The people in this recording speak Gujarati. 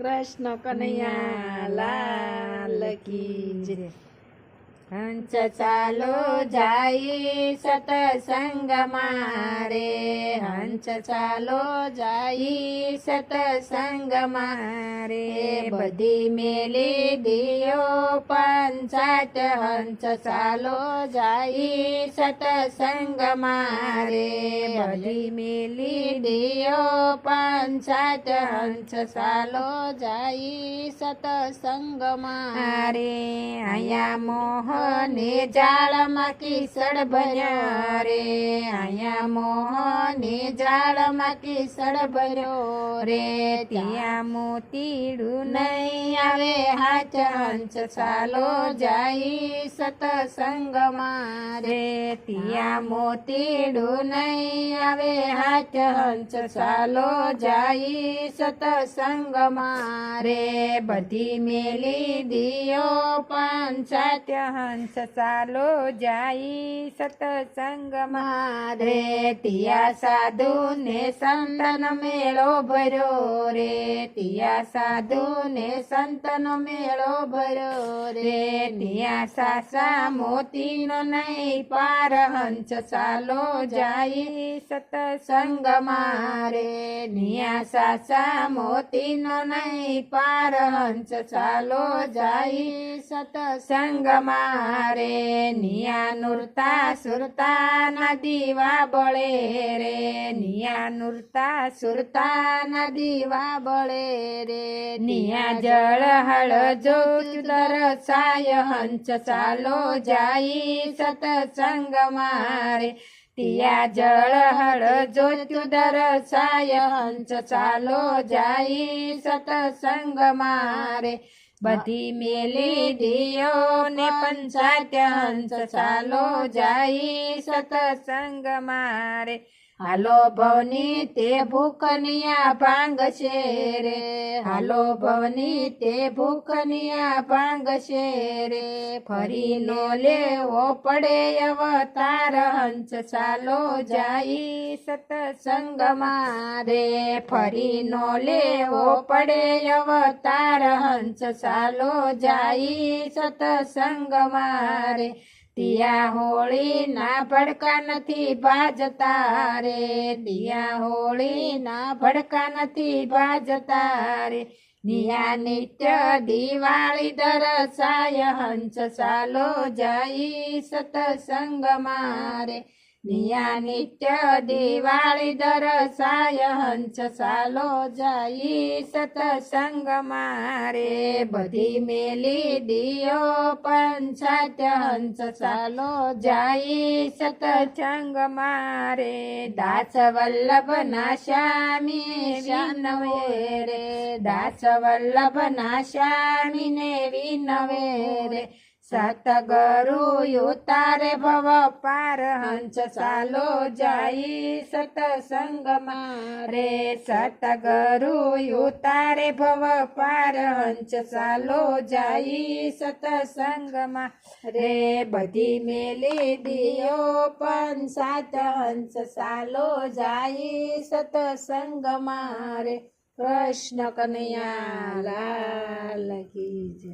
કૃષ્ણ કનૈયા લાલ કી જય। હંસ ચાલો જાય સતસંગ મારે, હંસ ચાલો જાય સતસંગ મારે, બધી મેલી દિયો પંચાત, હંસ ચાલો જાય સતસંગ મારે, બધી મેલી દિયો પંચાત, હંસ ચાલો જાય સતસંગ મારે। અહીંયા મોહ ને જાળમાં કિસડ ભર્યો રે, અહીંયા મોહને જાળમાં કિસડ ભર્યો રે, ત્યાં મોતીડું નહીં આવે હાથ, હંસ ચાલો જાય સતસંગ મારે, ત્યાં મોતીડું નહીં આવે હાથ, હંસ ચાલો જાય સતસંગ મારે, બધી મેલી દિયો પંચાત, હંસ ચાલો જાય સતસંગ મારે, ત્યાં સાધુ ને સંતનો મેળો ભર્યો રે, ત્યાં સાધુ ને સંતનો મેળો ભર્યો રે, ત્યાં સાસા મોતીનો નહીં પાર, હંસ ચાલો જાય સતસંગ મારે, ત્યાં સાસા મોતીનો નહીં પાર, હંસ ચાલો જાય સતસંગ મારે, નિયા નુરતા સુરતા ના દીવા બળે રે, નિયા નુરતા સુરતા ના દીવા બળે રે, નિયા જળ હળ જો દરસાય, હંસ ચાલો જાય સતસંગ મારે, ત્યાં જળ હળ જોતું દરસાય, હંસ ચાલો જાય સતસંગ મારે, બધી મેલી દિયો ને પંચાત, હંસ ચાલો જાય સતસંગ મારે, હાલો ભવની તે ભૂખનિયા ભાંગશે રે, હાલો ભવની તે ભૂખનિયા ભાંગશે રે, ફરી નો લેવો પડે અવતાર, હંસ ચાલો જાય સતસંગ મારે, ફરી નો લેવો પડે અવતાર, હંસ ચાલો જાય સતસંગ મારે, ત્યાં હોળી ના ભડકા નથી ભાજતા રે, ત્યાં હોળી ના ભડકા નથી ભાજતા રે, નિયા નિત્ય દિવાળી દરસાય, હંસ ચાલો જાય સતસંગ મારે, નિયા નિત્ય દિવાળી દરસાય, હંસ ચાલો જાય સતસંગ મારે, બધી મેલી દિયો પંચાત, હંસ ચાલો જાય સતસંગ મારે, દાસ વલ્લભ ના શ્યામી વિનવે રે, દાસ વલ્લભ ના શ્યામી ને વિનવે રે, સતગુરુ ઉતારે ભવ પાર, હંસ ચાલો જાય સતસંગ મારે, સતગુરુ ઉતારે ભવ પાર, હંસ ચાલો જાય સતસંગ મારે, બધી મેલી દિયો પંચાત, હંસ ચાલો જાય સતસંગ મારે। કૃષ્ણ કનૈયા લાલ કી જય।